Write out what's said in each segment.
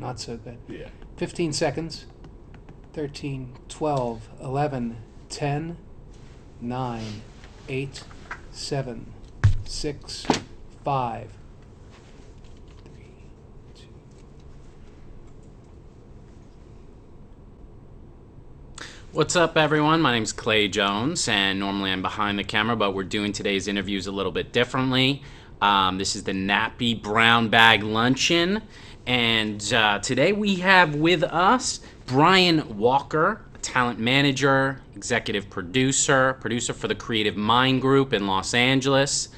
not so good. Yeah. 15 seconds. 13, 12, 11, 10, 9, 8, 7, 6, 5, 3, 2. What's up, everyone? My name's Clay Jones, and normally I'm behind the camera, but we're doing today's interviews a little bit differently. This is the NATPE Brown Bag Luncheon, and today we have with us Brian Walker, a talent manager, executive producer for the Creative Mind Group in Los Angeles.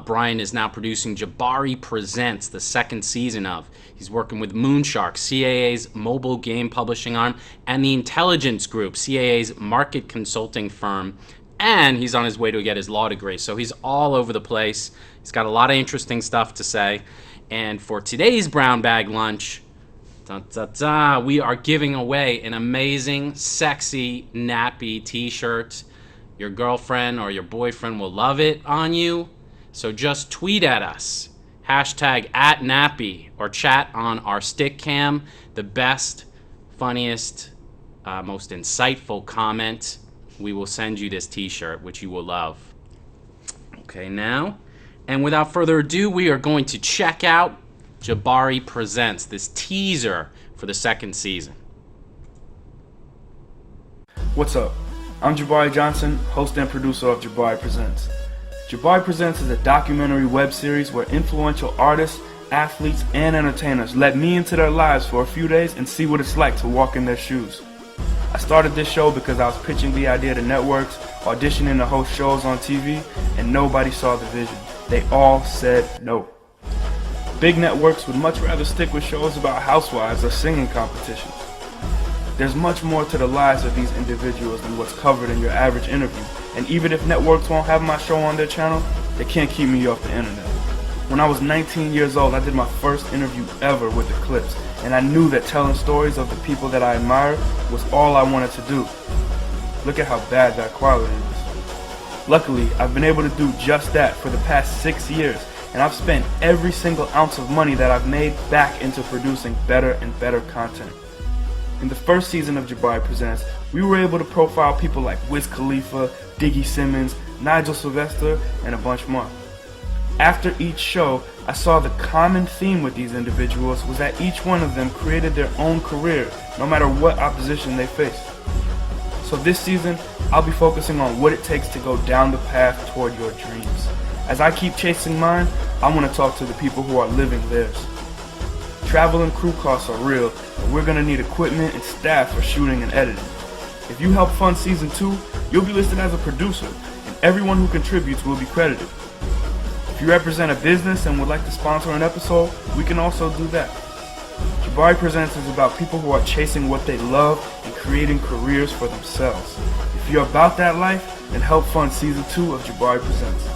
Brian is now producing Jabari Presents, the second season of. He's working with Moonshark, CAA's mobile game publishing arm, and the Intelligence Group, CAA's market consulting firm. And he's on his way to get his law degree. So he's all over the place. He's got a lot of interesting stuff to say. And for today's Brown Bag Lunch, we are giving away an amazing, sexy NATPE t-shirt. Your girlfriend or your boyfriend will love it on you. So just tweet at us, hashtag @NATPE, or chat on our stick cam. The best, funniest, most insightful comment, we will send you this t-shirt, which you will love. Okay, now, and without further ado, we are going to check out Jabari Presents, this teaser for the second season. What's up? I'm Jabari Johnson, host and producer of Jabari Presents. Jabari Presents is a documentary web series where influential artists, athletes, and entertainers let me into their lives for a few days and see what it's like to walk in their shoes. I started this show because I was pitching the idea to networks, auditioning to host shows on TV, and nobody saw the vision. They all said no. Big networks would much rather stick with shows about housewives or singing competitions. There's much more to the lives of these individuals than what's covered in your average interview, and even if networks won't have my show on their channel, they can't keep me off the internet. When I was 19 years old, I did my first interview ever with the Clips, and I knew that telling stories of the people that I admired was all I wanted to do. Look at how bad that quality is. Luckily, I've been able to do just that for the past 6 years, and I've spent every single ounce of money that I've made back into producing better and better content. In the first season of Jabari Presents, we were able to profile people like Wiz Khalifa, Diggy Simmons, Nigel Sylvester, and a bunch more. After each show, I saw the common theme with these individuals was that each one of them created their own career, no matter what opposition they faced. So this season, I'll be focusing on what it takes to go down the path toward your dreams. As I keep chasing mine, I want to talk to the people who are living theirs. Travel and crew costs are real, and we're going to need equipment and staff for shooting and editing. If you help fund season 2, you'll be listed as a producer, and everyone who contributes will be credited. If you represent a business and would like to sponsor an episode, we can also do that. Jabari Presents is about people who are chasing what they love and creating careers for themselves. If you're about that life, then help fund season 2 of Jabari Presents.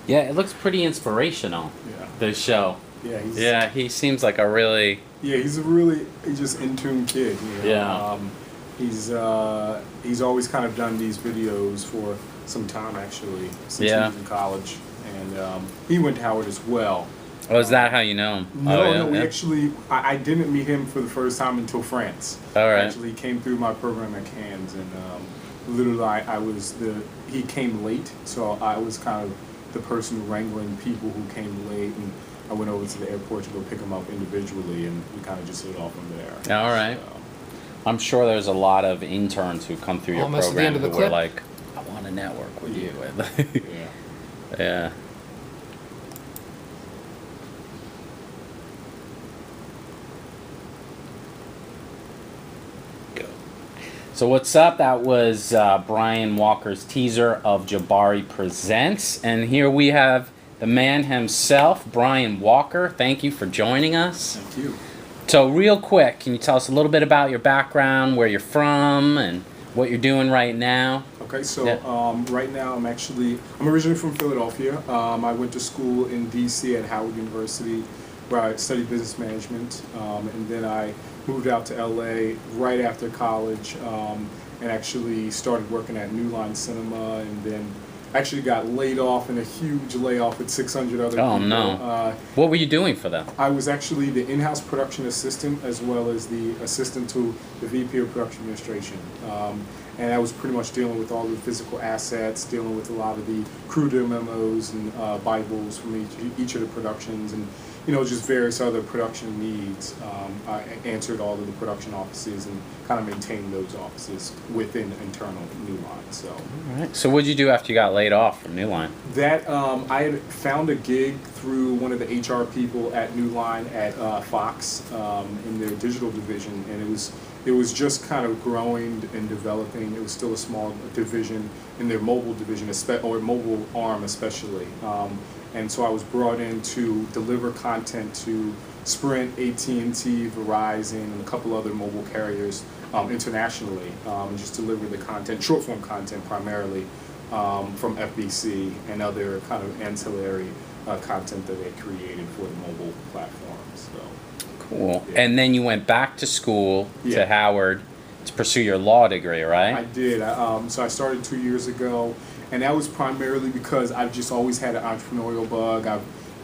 Yeah, it looks pretty inspirational, this show. Yeah, He seems like a really... Yeah, he's just in tune kid. You know? Yeah. He's always kind of done these videos for some time actually since he was in college, and he went to Howard as well. Oh, is that how you know him? No, we actually, I didn't meet him for the first time until France. All right. Actually, he came through my program at Cannes, and literally he came late, so I was kind of the person wrangling people who came late, and I went over to the airport to go pick them up individually, and we kind of just hit off from there. All right. So. I'm sure there's a lot of interns who come through your program who were like, I want to network with you. Yeah. So what's up? That was Brian Walker's teaser of Jabari Presents. And here we have the man himself, Brian Walker. Thank you for joining us. Thank you. So real quick, can you tell us a little bit about your background, where you're from, and what you're doing right now. Okay, so Yeah. right now I'm originally from Philadelphia. I went to school in DC at Howard University where I studied business management, and then I moved out to LA right after college, and actually started working at New Line Cinema, and then actually got laid off in a huge layoff with 600 other people. Oh no. What were you doing for them? I was actually the in-house production assistant as well as the assistant to the VP of Production Administration. And I was pretty much dealing with all the physical assets, dealing with a lot of the crew memos and Bibles from each of the productions, and just various other production needs. I answered all of the production offices and kind of maintained those offices within internal New Line. So. All right. So what did you do after you got laid off from New Line? That I had found a gig through one of the HR people at New Line at Fox in their digital division, and it was just kind of growing and developing. It was still a small division in their mobile division, or mobile arm especially. And so I was brought in to deliver content to Sprint, AT&T, Verizon, and a couple other mobile carriers internationally, and just deliver the content, short form content primarily, from FBC and other kind of ancillary content that they created for the mobile platforms. So. Cool. Yeah. And then you went back to school Yeah. to Howard to pursue your law degree, right? I did. So I started 2 years ago, and that was primarily because I've just always had an entrepreneurial bug. I've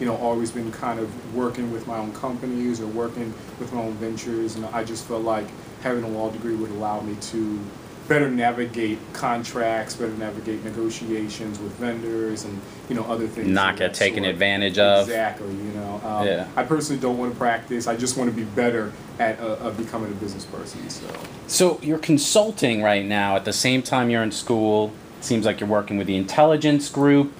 always been kind of working with my own companies or working with my own ventures, and I just felt like having a law degree would allow me to better navigate contracts, better navigate negotiations with vendors, and other things. Not get taken advantage of. Exactly. Yeah. I personally don't want to practice. I just want to be better at becoming a business person. So you're consulting right now at the same time you're in school. It seems like you're working with the intelligence group,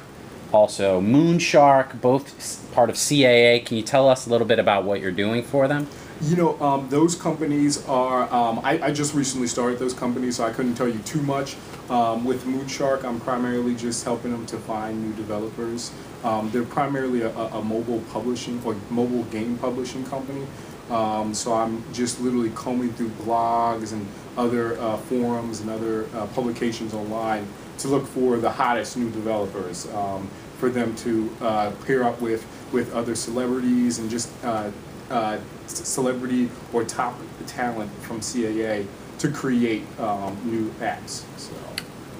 also Moonshark, both part of CAA. Can you tell us a little bit about what you're doing for them? Those companies are, I just recently started those companies, so I couldn't tell you too much. With Moonshark, I'm primarily just helping them to find new developers. They're primarily a mobile publishing or mobile game publishing company. So I'm just literally combing through blogs and other forums and other publications online to look for the hottest new developers, for them to pair up with other celebrities and just celebrity or top talent from CAA to create new apps. So.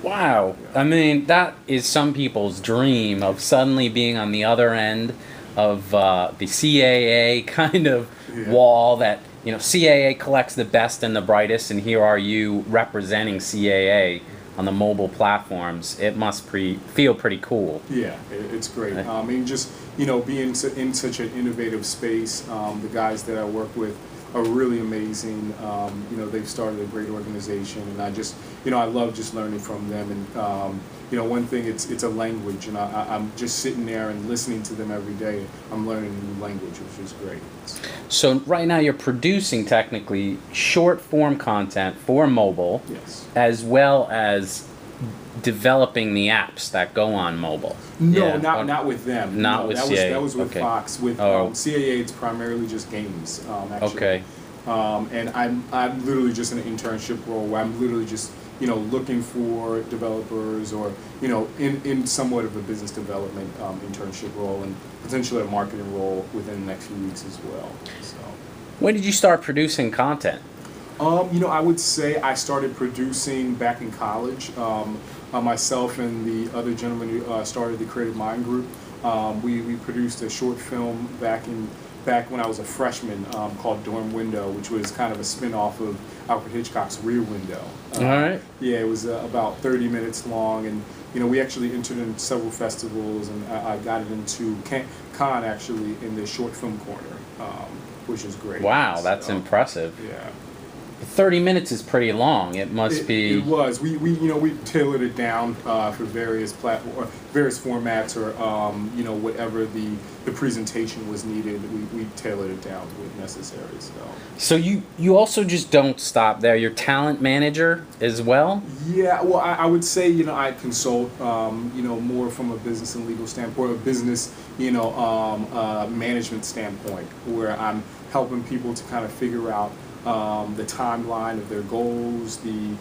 Wow. Yeah. I mean, that is some people's dream of suddenly being on the other end of the CAA kind of wall that, CAA collects the best and the brightest, and here are you representing CAA on the mobile platforms. It must feel pretty cool. Yeah, it's great. I mean, just, being in such an innovative space, the guys that I work with are really amazing. They've started a great organization, and I just, I love just learning from them. And, one thing, it's a language, and I'm just sitting there and listening to them every day. I'm learning a new language, which is great. So right now you're producing technically short form content for mobile, Yes. as well as developing the apps that go on mobile. No, Yeah. not with them. Not No, with that CAA. That was with Okay. Fox. With Oh. CAA, it's primarily just games. Actually. Okay. And I'm literally just in an internship role where I'm literally just looking for developers, or in somewhat of a business development internship role, and potentially a marketing role within the next few weeks as well. So. When did you start producing content? I would say I started producing back in college. Myself and the other gentleman who started the Creative Mind Group, we produced a short film back when I was a freshman, called Dorm Window, which was kind of a spin-off of Alfred Hitchcock's Rear Window. All right. Yeah, it was about 30 minutes long, and we actually entered in several festivals, and I got it into Cannes actually in the short film corner, which is great. Wow, that's impressive. Yeah. 30 minutes is pretty long. It must be. It was. We tailored it down for various various formats, or whatever the presentation was needed. We tailored it down to what necessary. So you also just don't stop there. You're talent manager as well. Yeah. Well, I would say I consult more from a business and legal standpoint, a business management standpoint, where I'm helping people to kind of figure out the timeline of their goals, the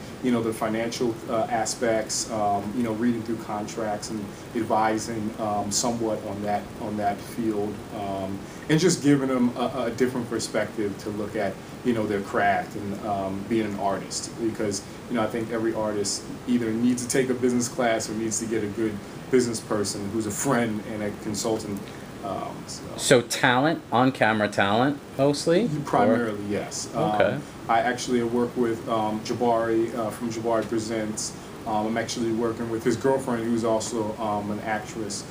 financial aspects, reading through contracts and advising somewhat on that field, and just giving them a different perspective to look at their craft and being an artist, because I think every artist either needs to take a business class or needs to get a good business person who's a friend and a consultant. So talent, on-camera talent, mostly? Primarily, yes. Okay. I actually work with Jabari from Jabari Presents. I'm actually working with his girlfriend, who's also an actress.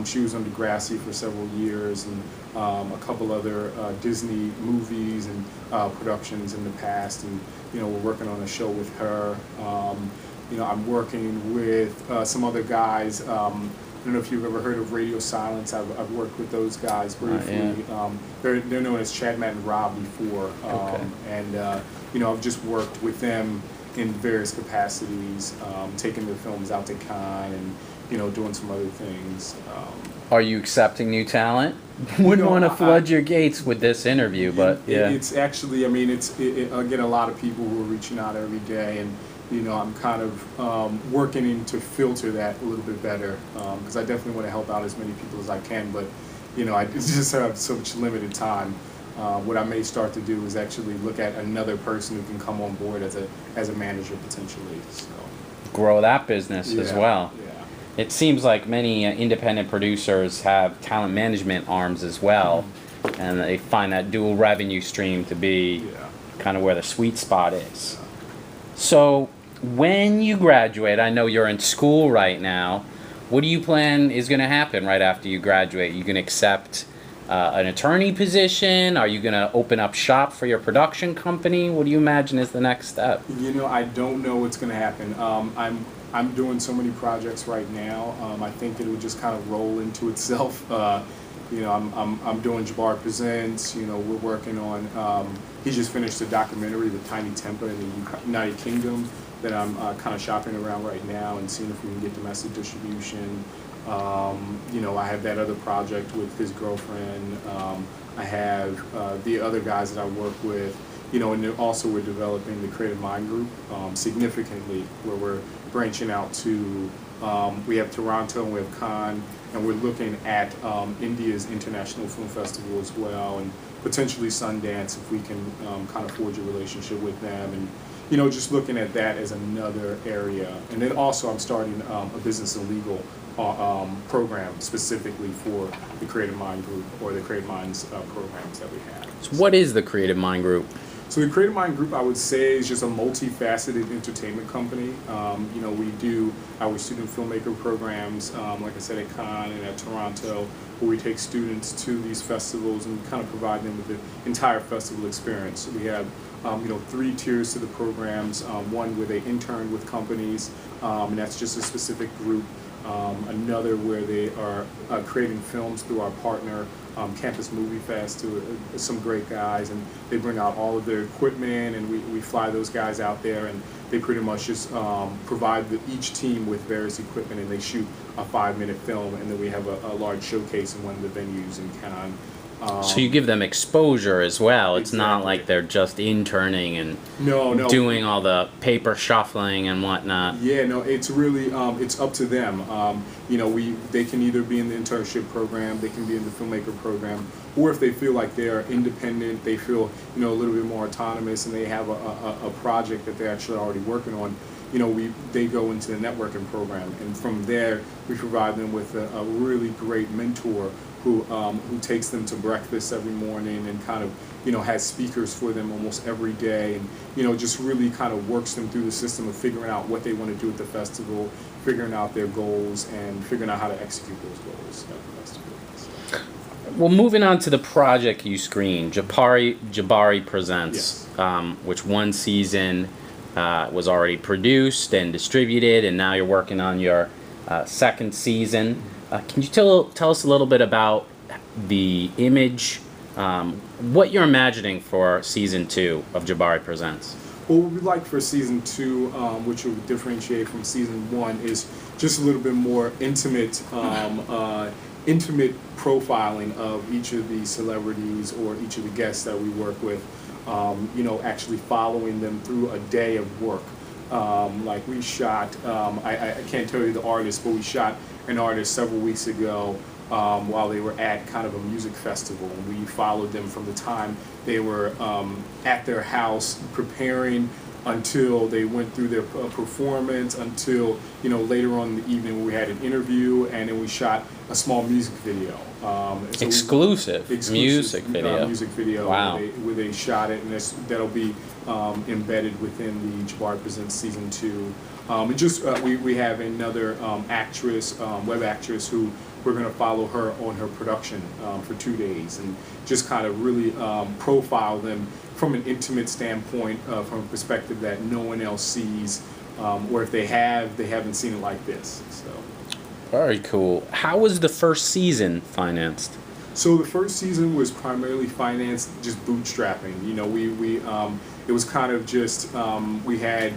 She was on Degrassi for several years, and a couple other Disney movies and productions in the past. And we're working on a show with her. I'm working with some other guys. I don't know if you've ever heard of Radio Silence. I've worked with those guys briefly. They're known as Chad, Matt, and Rob before. Okay. And I've just worked with them in various capacities, taking their films out to Cannes and doing some other things. Are you accepting new talent? Wouldn't want to flood your gates with this interview, but yeah. It's actually, I get a lot of people who are reaching out every day, and I'm kind of working to filter that a little bit better, because I definitely want to help out as many people as I can, but I just have so much limited time. What I may start to do is actually look at another person who can come on board as a manager potentially. So Grow that business as well. Yeah. It seems like many independent producers have talent management arms as well, and they find that dual revenue stream to be kind of where the sweet spot is. So when you graduate, I know you're in school right now. What do you plan is going to happen right after you graduate? You going to accept an attorney position? Are you going to open up shop for your production company? What do you imagine is the next step? I don't know what's going to happen. I'm doing so many projects right now. I think it will just kind of roll into itself. I'm doing Jabari Presents. We're working on. He just finished a documentary with Tiny Tempa in the United Kingdom that I'm kind of shopping around right now and seeing if we can get domestic distribution. I have that other project with his girlfriend. I have the other guys that I work with. And then also we're developing the Creative Mind Group significantly, where we're branching out to, we have Toronto and we have Cannes, and we're looking at India's International Film Festival as well, and potentially Sundance if we can kind of forge a relationship with them, and just looking at that as another area. And then also I'm starting a business and legal program specifically for the Creative Mind Group, or the Creative Minds programs that we have. So what is the Creative Mind Group? So the Creative Mind Group, I would say, is just a multifaceted entertainment company. We do our student filmmaker programs, like I said, at Cannes and at Toronto, where we take students to these festivals and kind of provide them with the entire festival experience. So we have 3 tiers to the programs. One where they intern with companies, and that's just a specific group. Another where they are creating films through our partner, Campus Movie Fest, to some great guys, and they bring out all of their equipment, and we fly those guys out there, and they pretty much just provide each team with various equipment, and they shoot a 5-minute film, and then we have a large showcase in one of the venues in Cannes. So you give them exposure as well. It's not Exactly. like they're just interning and No. doing all the paper shuffling and whatnot. Yeah, no, it's really it's up to them. They can either be in the internship program, they can be in the filmmaker program, or if they feel like they're independent, they feel a little bit more autonomous, and they have a project that they're actually already working on. They go into the networking program, and from there we provide them with a really great mentor who takes them to breakfast every morning and kind of has speakers for them almost every day, and just really kind of works them through the system of figuring out what they want to do at the festival, figuring out their goals, and figuring out how to execute those goals at the festival. So. Well, moving on to the project you screened, Jabari Presents, which one season was already produced and distributed, and now you're working on your second season. Can you tell us a little bit about the image, what you're imagining for season 2 of Jabari Presents? Well, what we'd like for season 2, which will differentiate from season 1, is just a little bit more intimate profiling of each of the celebrities or each of the guests that we work with. actually following them through a day of work. Like we shot, I can't tell you the artist, but we shot an artist several weeks ago while they were at kind of a music festival. And we followed them from the time they were at their house preparing until they went through their performance, until later on in the evening we had an interview, and then we shot a small music video. Exclusive music video. Music video. Wow. Where they shot it, and that'll be embedded within the Jabari Presents Season 2. And just we have another actress, web actress, who we're going to follow her on her production for 2 days, and just kind of really profile them from an intimate standpoint, from a perspective that no one else sees, or if they have, they haven't seen it like this. So. Very cool. How was the first season financed? So the first season was primarily financed just bootstrapping. It was kind of just we had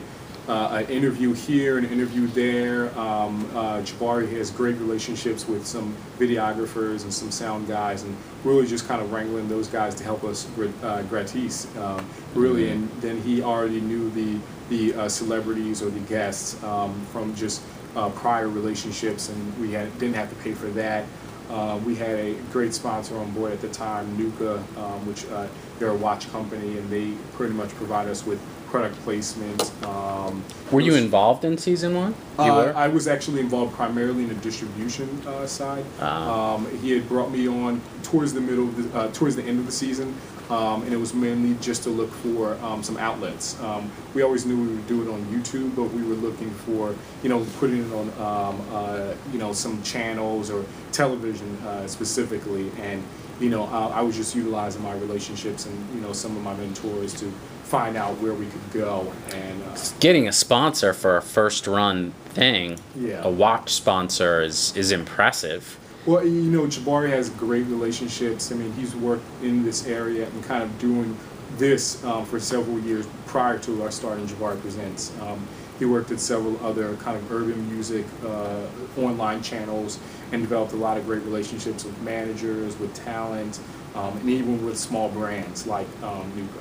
an interview here, an interview there. Jabari has great relationships with some videographers and some sound guys, and really just kind of wrangling those guys to help us gratis, really. And then he already knew the celebrities or the guests from just prior relationships, and we didn't have to pay for that. We had a great sponsor on board at the time, Nuka, which they're a watch company, and they pretty much provide us with product placement. Were you involved in season 1? You were? I was actually involved primarily in the distribution side. He had brought me on towards the end of the season, and it was mainly just to look for some outlets. We always knew we would do it on YouTube, but we were looking for putting it on some channels or television specifically, and I was just utilizing my relationships and some of my mentors to find out where we could go. And getting a sponsor for a first run thing, a watch sponsor, is impressive. Well, Jabari has great relationships. I mean, he's worked in this area and kind of doing this for several years prior to our start in Jabari Presents. He worked at several other kind of urban music online channels and developed a lot of great relationships with managers, with talent, and even with small brands like Nuka.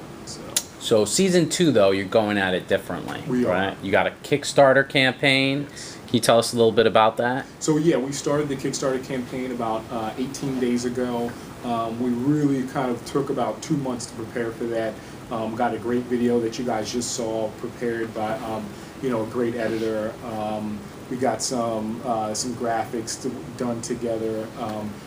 So season 2, though, you're going at it differently, right? You got a Kickstarter campaign. Can you tell us a little bit about that? So yeah, we started the Kickstarter campaign about 18 days ago. We really kind of took about 2 months to prepare for that. Got a great video that you guys just saw, prepared by a great editor. We got some graphics done together.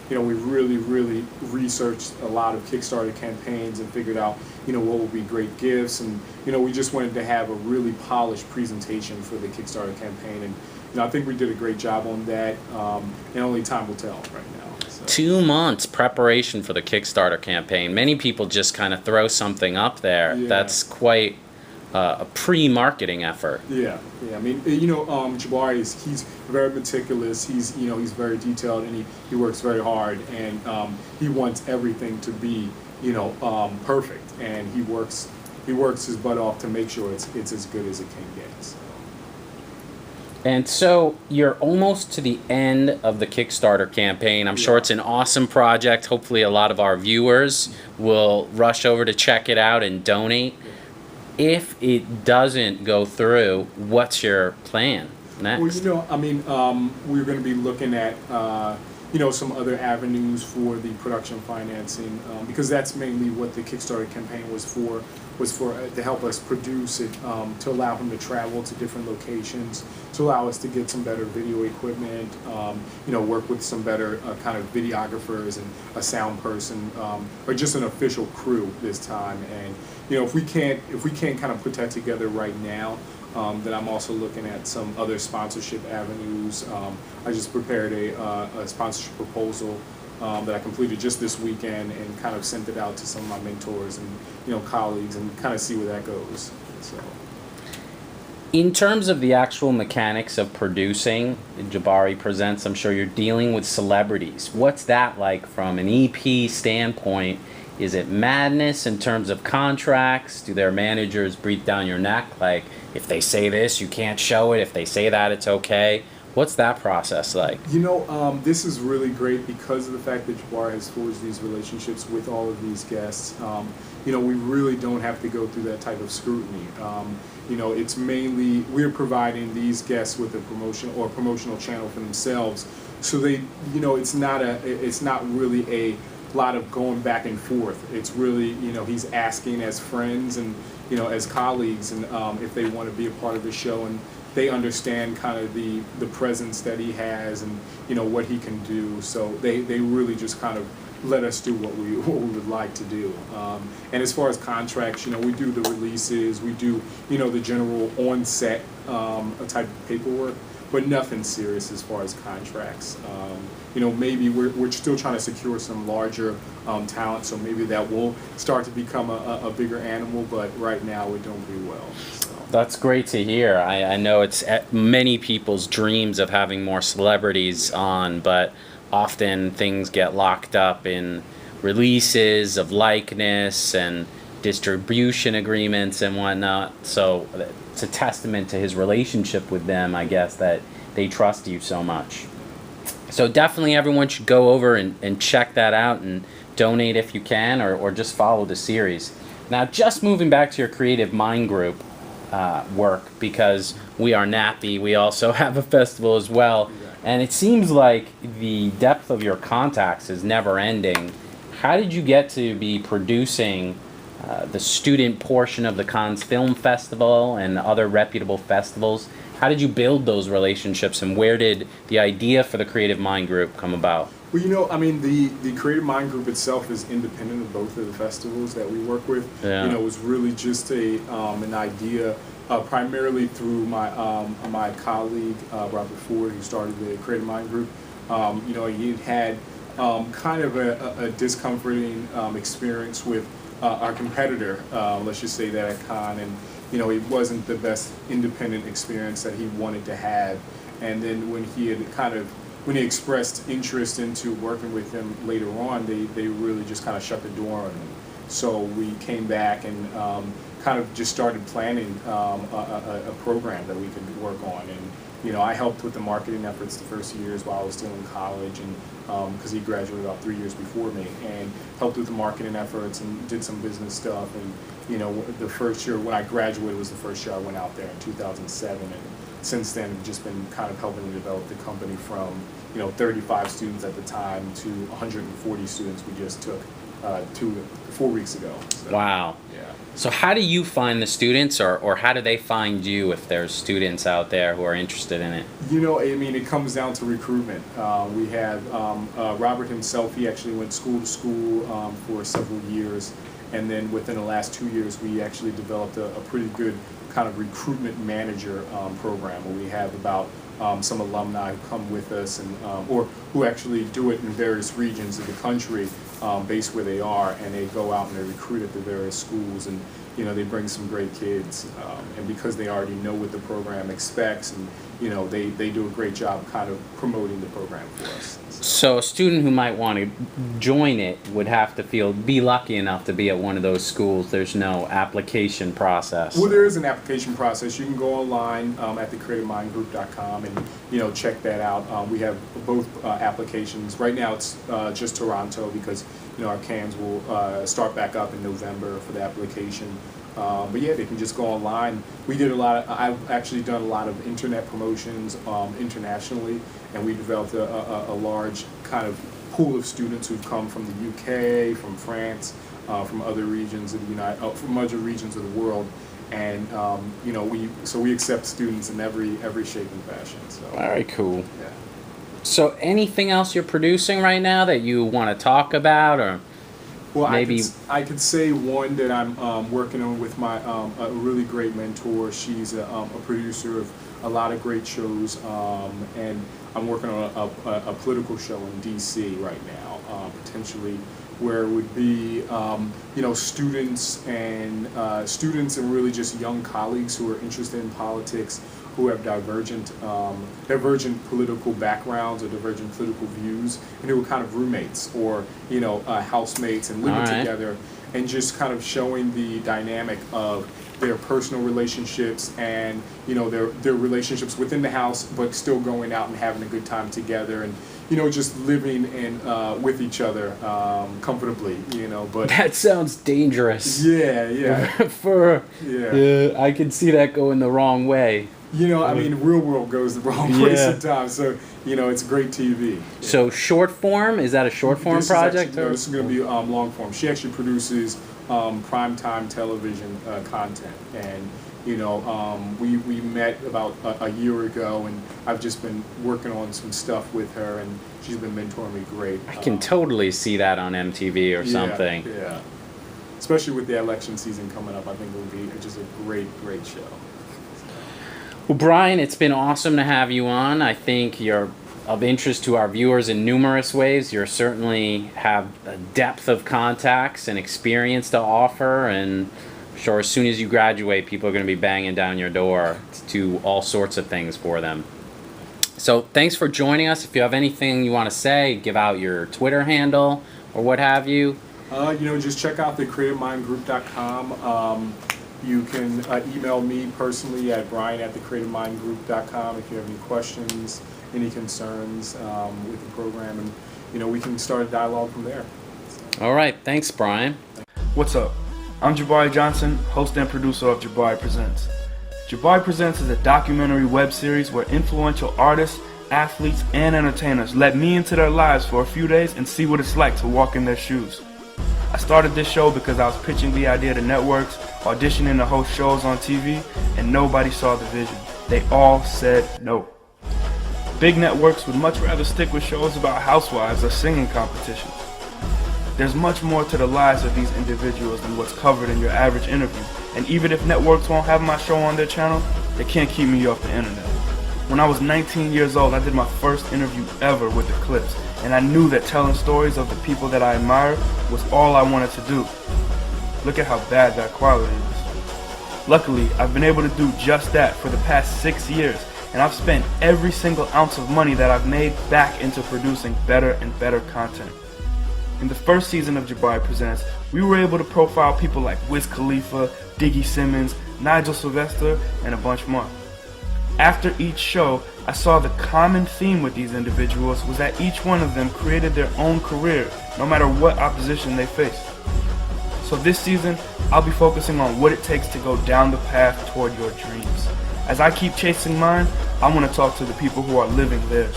We really researched a lot of Kickstarter campaigns and figured out what would be great gifts, and we just wanted to have a really polished presentation for the Kickstarter campaign, and I think we did a great job on that. And only time will tell right now. So. 2 months preparation for the Kickstarter campaign. Many people just kind of throw something up there. Yeah. That's quite a pre-marketing effort. Yeah. I mean, Jabari he's very meticulous. He's very detailed, and he works very hard, and he wants everything to be perfect, and he works his butt off to make sure it's as good as it can get. So. And so you're almost to the end of the Kickstarter campaign. I'm sure it's an awesome project. Hopefully a lot of our viewers will rush over to check it out and donate. If it doesn't go through, what's your plan next? Well, we're going to be looking at some other avenues for the production financing, because that's mainly what the Kickstarter campaign was for to help us produce it, to allow him to travel to different locations, to allow us to get some better video equipment, work with some better kind of videographers and a sound person, or just an official crew this time. And if we can't kind of put that together right now, then I'm also looking at some other sponsorship avenues. I just prepared a sponsorship proposal that I completed just this weekend, and kind of sent it out to some of my mentors and colleagues, and kind of see where that goes. So. In terms of the actual mechanics of producing Jabari Presents, I'm sure you're dealing with celebrities. What's that like from an EP standpoint? Is it madness in terms of contracts? Do their managers breathe down your neck? Like, if they say this, you can't show it. If they say that, it's okay. What's that process like? This is really great because of the fact that Jabari has forged these relationships with all of these guests. We really don't have to go through that type of scrutiny. It's mainly we're providing these guests with a promotional channel for themselves, so they, it's not really a lot of going back and forth. It's really, he's asking as friends and as colleagues, and if they want to be a part of the show, and they understand kind of the presence that he has, and what he can do. So they really just kind of let us do what we would like to do. And as far as contracts, we do the releases, we do the general on-set type of paperwork, but nothing serious as far as contracts. Maybe we're still trying to secure some larger talent, so maybe that will start to become a bigger animal, but right now we're doing pretty well. So. That's great to hear. I know it's many people's dreams of having more celebrities on, but often things get locked up in releases of likeness and distribution agreements and whatnot. So it's a testament to his relationship with them, I guess, that they trust you so much. So definitely everyone should go over and check that out and donate if you can, or just follow the series. Now, just moving back to your Creative Mind Group work, because we are NATPE, we also have a festival as well, and it seems like the depth of your contacts is never ending. How did you get to be producing the student portion of the Cannes Film Festival and other reputable festivals? How did you build those relationships, and where did the idea for the Creative Mind Group come about? Well, the Creative Mind Group itself is independent of both of the festivals that we work with. Yeah. It was really just an idea, primarily through my colleague Robert Ford, who started the Creative Mind Group. He had kind of a discomforting experience with our competitor, let's just say that, at Cannes, and it wasn't the best independent experience that he wanted to have. And then when he expressed interest into working with him later on, they really just kind of shut the door on him. So we came back and kind of just started planning a program that we could work on. And I helped with the marketing efforts the first years while I was still in college, and because he graduated about 3 years before me, and helped with the marketing efforts and did some business stuff. And the first year when I graduated was the first year I went out there in 2007, and since then I've just been kind of helping to develop the company from 35 students at the time to 140 students we just took 4 weeks ago. So, wow. Yeah. So how do you find the students, or how do they find you if there's students out there who are interested in it? It comes down to recruitment. We have Robert himself. He actually went school to school for several years, and then within the last 2 years we actually developed a pretty good kind of recruitment manager program, where we have about some alumni who come with us, and or who actually do it in various regions of the country, based where they are, and they go out and they recruit at the various schools, and they bring some great kids, and because they already know what the program expects, and they do a great job kind of promoting the program for us. So a student who might want to join it would have to be lucky enough to be at one of those schools. There's no application process. Well, there is an application process. You can go online at thecreativemindgroup.com and check that out. We have both applications. Right now it's just Toronto, because our Cannes will start back up in November for the application. But yeah, they can just go online. I've actually done a lot of internet promotions internationally, and we developed a large kind of pool of students who've come from the UK, from France, from other regions of from other regions of the world, and we accept students in every shape and fashion. So very cool. Yeah. So anything else you're producing right now that you want to talk about, or? Well, maybe I could say one that I'm working on with my a really great mentor. She's a producer of a lot of great shows, and I'm working on a political show in D.C. right now, potentially, where it would be students and really just young colleagues who are interested in politics, who have divergent political backgrounds or divergent political views, and who are kind of roommates or housemates and living together, and just kind of showing the dynamic of their personal relationships and, you know, their relationships within the house, but still going out and having a good time together and, you know, just living in with each other comfortably, you know. But That sounds dangerous. yeah. I can see that going the wrong way. You know, I mean, real world goes the wrong way sometimes. So, you know, it's great TV. So short form, is that a short form project? No, this is going to be long form. She actually produces primetime television content. And, you know, we met about a year ago, and I've just been working on some stuff with her, and she's been mentoring me great. I can totally see that on MTV or something. Yeah. Especially with the election season coming up, I think it will be just a great show. Well, Brian, it's been awesome to have you on. I think you're of interest to our viewers in numerous ways. You certainly have a depth of contacts and experience to offer, and I'm sure as soon as you graduate, people are going to be banging down your door to do all sorts of things for them. So thanks for joining us. If you have anything you want to say, give out your Twitter handle or what have you. You know, just check out the creativemindgroup.com. You can email me personally at brian@thecreativemindgroup.com if you have any questions, any concerns with the program, and, you know, we can start a dialogue from there. All right. Thanks, Brian. What's up? I'm Jabari Johnson, host and producer of Jabari Presents. Jabari Presents is a documentary web series where influential artists, athletes, and entertainers let me into their lives for a few days and see what it's like to walk in their shoes. I started this show because I was pitching the idea to networks, auditioning to host shows on TV, and nobody saw the vision. They all said no. Big networks would much rather stick with shows about housewives or singing competitions. There's much more to the lives of these individuals than what's covered in your average interview, and even if networks won't have my show on their channel, they can't keep me off the internet. When I was 19 years old, I did my first interview ever with the Clips, and I knew that telling stories of the people that I admired was all I wanted to do. Look at how bad that quality is. Luckily, I've been able to do just that for the past 6 years, and I've spent every single ounce of money that I've made back into producing better and better content. In the first season of Jabari Presents, we were able to profile people like Wiz Khalifa, Diggy Simmons, Nigel Sylvester, and a bunch more. After each show, I saw the common theme with these individuals was that each one of them created their own career, no matter what opposition they faced. So this season, I'll be focusing on what it takes to go down the path toward your dreams. As I keep chasing mine, I want to talk to the people who are living theirs.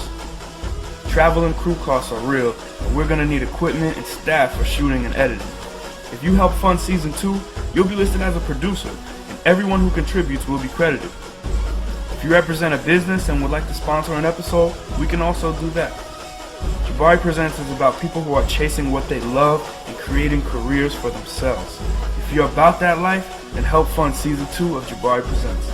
Travel and crew costs are real, and we're going to need equipment and staff for shooting and editing. If you help fund Season 2, you'll be listed as a producer, and everyone who contributes will be credited. If you represent a business and would like to sponsor an episode, we can also do that. Jabari Presents is about people who are chasing what they love and creating careers for themselves. If you're about that life, then help fund Season 2 of Jabari Presents.